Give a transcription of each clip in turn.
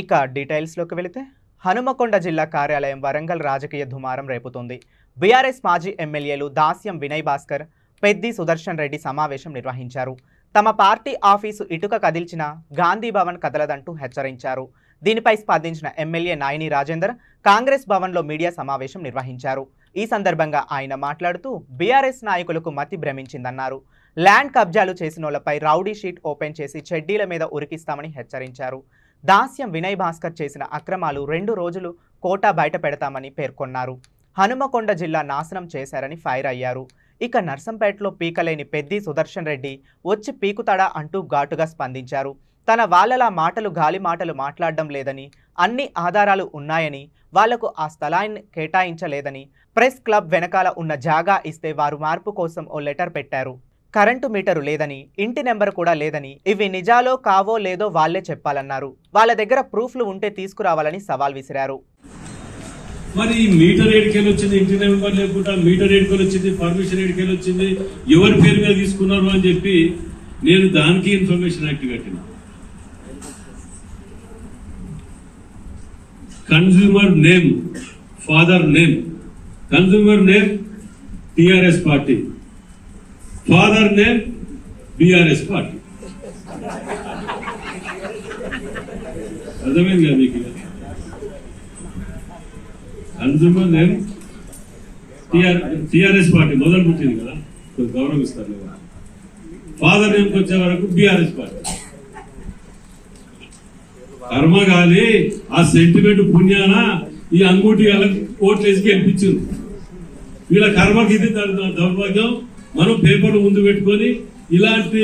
ఇక డీటెయిల్స్లోకి వెళితే హనుమకొండ జిల్లా కార్యాలయం వరంగల్ రాజకీయ దుమారం రేపుతోంది. బీఆర్ఎస్ మాజీ ఎమ్మెల్యేలు దాస్యం వినయ్ భాస్కర్, పెద్ది సుదర్శన్ రెడ్డి సమావేశం నిర్వహించారు. తమ పార్టీ ఆఫీసు ఇటుక కదిల్చిన గాంధీ భవన్ కదలదంటూ హెచ్చరించారు. దీనిపై స్పందించిన ఎమ్మెల్యే నాయిని రాజేందర్ కాంగ్రెస్ భవన్లో మీడియా సమావేశం నిర్వహించారు. ఈ సందర్భంగా ఆయన మాట్లాడుతూ బీఆర్ఎస్ నాయకులకు మతి భ్రమించిందన్నారు. ల్యాండ్ కబ్జాలు చేసినోళ్లపై రౌడీ షీట్ ఓపెన్ చేసి చెడ్డీల మీద ఉరికిస్తామని హెచ్చరించారు. దాస్యం వినయ్ భాస్కర్ చేసిన అక్రమాలు 2 రోజులు కోటా బయట పెడతామని పేర్కొన్నారు. హనుమకొండ జిల్లా నాశనం చేశారని ఫైర్ అయ్యారు. ఇక నర్సంపేటలో పీకలేని పెద్ది సుదర్శన్ రెడ్డి వచ్చి పీకుతాడా అంటూ ఘాటుగా స్పందించారు. తన వాళ్ళలా మాటలు గాలి మాటలు మాట్లాడడం లేదని, అన్ని ఆధారాలు ఉన్నాయని, వాళ్లకు ఆ స్థలాన్ని కేటాయించలేదని, ప్రెస్ క్లబ్ వెనకాల ఉన్న జాగా ఇస్తే వారు మార్పు కోసం ఓ లెటర్ పెట్టారు. కరెంటు మీటరు లేదని, ఇంటి నెంబర్ కూడా లేదని, ఇవి నిజాలో కావో లేదో వాళ్లే చెప్పాలన్నారు. వాళ్ళ దగ్గర ప్రూఫ్లు ఉంటే తీసుకురావాలని సవాల్ విసిరారు. మరి మీటర్ ఏడికెళ్ళి వచ్చింది, ఇంటి నెంబర్ లేకుండా మీటర్ ఏడికెళ్ళి వచ్చింది, పర్మిషన్ ఏడికెళ్ళి వచ్చింది, ఎవరి పేరు మీద తీసుకున్నారు అని చెప్పి నేను దానికి ఇన్ఫర్మేషన్ యాక్ట్ కట్టిన. Consumer name, father name, consumer name TRS party, father name BRS party. అర్థమైంది కదా మీకు? కన్స్యూమర్ నేమ్ టిఆర్ఎస్ పార్టీ మొదలు పుట్టింది కదా, గౌరవిస్తారు కదా. ఫాదర్ నేమ్కి వచ్చే వరకు బిఆర్ఎస్ పార్టీ. కర్మగాలి ఆ సెంటిమెంట్ పుణ్యాన ఈ అంగూటి వాళ్ళకి ఓట్లు వేసి గెలిపించింది. వీళ్ళ కర్మకి ఇది దౌర్భాగ్యం. మనం పేపర్లు ముందు పెట్టుకొని ఇలాంటి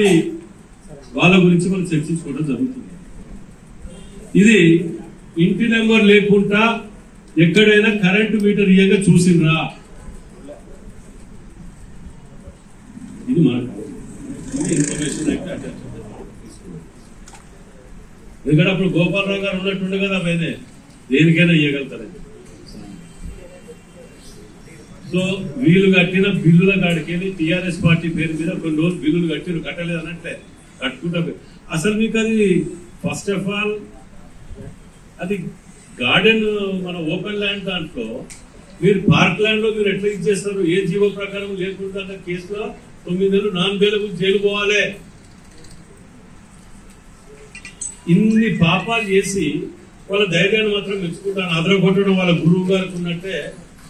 వాళ్ళ గురించి మనం చర్చించుకోవడం జరుగుతుంది. ఇది ఇంటి నెంబర్ లేకుండా ఎక్కడైనా కరెంటు మీటర్ ఇయ్యగా చూసిండ్రా? ఇది మనకు ఇన్ఫర్మేషన్. ఎందుకంటే అప్పుడు గోపాలరావు గారు ఉన్నట్టుండే కదా, పైన దేనికైనా ఇయ్యగలుగుతారని. సో వీళ్ళు కట్టిన బిల్లుల కాడికి టీఆర్ఎస్ పార్టీ పేరు మీద కొన్ని రోజులు బిల్లులు కట్టలేదు అనంటే కట్టుకుంటా. అసలు మీకు అది ఫస్ట్ ఆఫ్ ఆల్ అది గార్డెన్, మన ఓపెన్ ల్యాండ్ దాంట్లో మీరు పార్క్ ల్యాండ్ లో మీరు ఎట్లా ఇచ్చేస్తారు? ఏ జీవో ప్రకారం లేకుండా కేసులో 9 నెలలు 4 ఏళ్ళకు జైలు పోవాలి. ఇన్ని పాపాలు చేసి వాళ్ళ ధైర్యాన్ని మాత్రం మెచ్చుకుంటాను. అదరగొట్టడం వాళ్ళ గురువు గారికి ఉన్నట్టే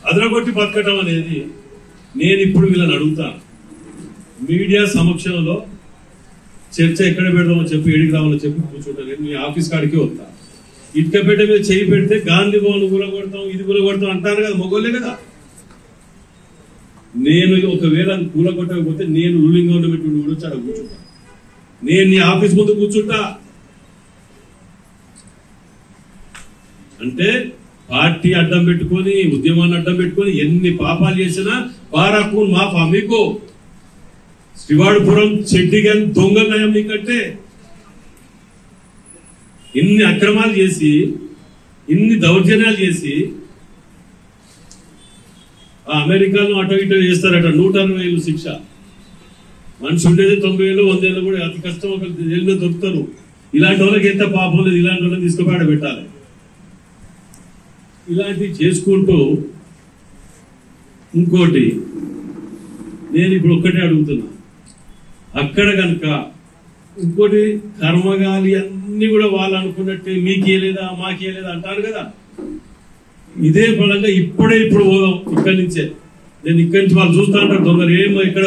అదరగొట్టి బతకటం అనేది. నేను ఇప్పుడు వీళ్ళని అడుగుతాను, మీడియా సమక్షంలో చర్చ ఎక్కడ పెడదామని చెప్పి, ఏడికి రావాలని చెప్పి కూర్చుంటాను. నేను మీ ఆఫీస్ కాడికి వస్తా. ఇటుక పెట్ట మీద చేయి పెడితే గాంధీ భవన్ కూలగొడతాం, ఇది కూలగొడతాం అంటారు కదా, మొగోళ్ళే కదా. నేను ఒకవేళ అది కూలగొట్టకపోతే నేను రూలింగ్ గవర్నమెంట్ కూడా అక్కడ కూర్చుంటా. నేను నీ ఆఫీస్ ముందు కూర్చుంటా. అంటే పార్టీ అడ్డం పెట్టుకొని, ఉద్యమాన్ని అడ్డం పెట్టుకొని ఎన్ని పాపాలు చేసినా బారాకు మాఫా మీకు. శ్రీవాడుపురం చెడ్డిగా దొంగ నయం నీకంటే. ఇన్ని అక్రమాలు చేసి, ఇన్ని దౌర్జన్యాలు చేసి, ఆ అమెరికాలో అటో ఇటో చేస్తారట 160 ఏళ్ళు శిక్ష. మనిషి ఉండేది 90 ఏళ్ళు 100 ఏళ్ళు కూడా అతి కష్టం. ఒక జైల్లో దొరుకుతారు. ఇలాంటి వాళ్ళకి ఎంత పాపం లేదు, ఇలాంటి వాళ్ళని తీసుకుపాడ పెట్టాలి. ఇలాంటివి చేసుకుంటూ ఇంకోటి నేను ఇప్పుడు ఒక్కటే అడుగుతున్నా, అక్కడ కనుక ఇంకోటి కర్మగాలి అన్ని కూడా వాళ్ళు అనుకున్నట్టే మీకేలేదా మాకేలేదా అంటారు కదా. ఇదే ఫలంగా ఇప్పుడు పోదాం ఇక్కడి నుంచే. నేను ఇక్కడి నుంచి వాళ్ళు చూస్తా అంటారు దొంగలు ఏమో ఇక్కడ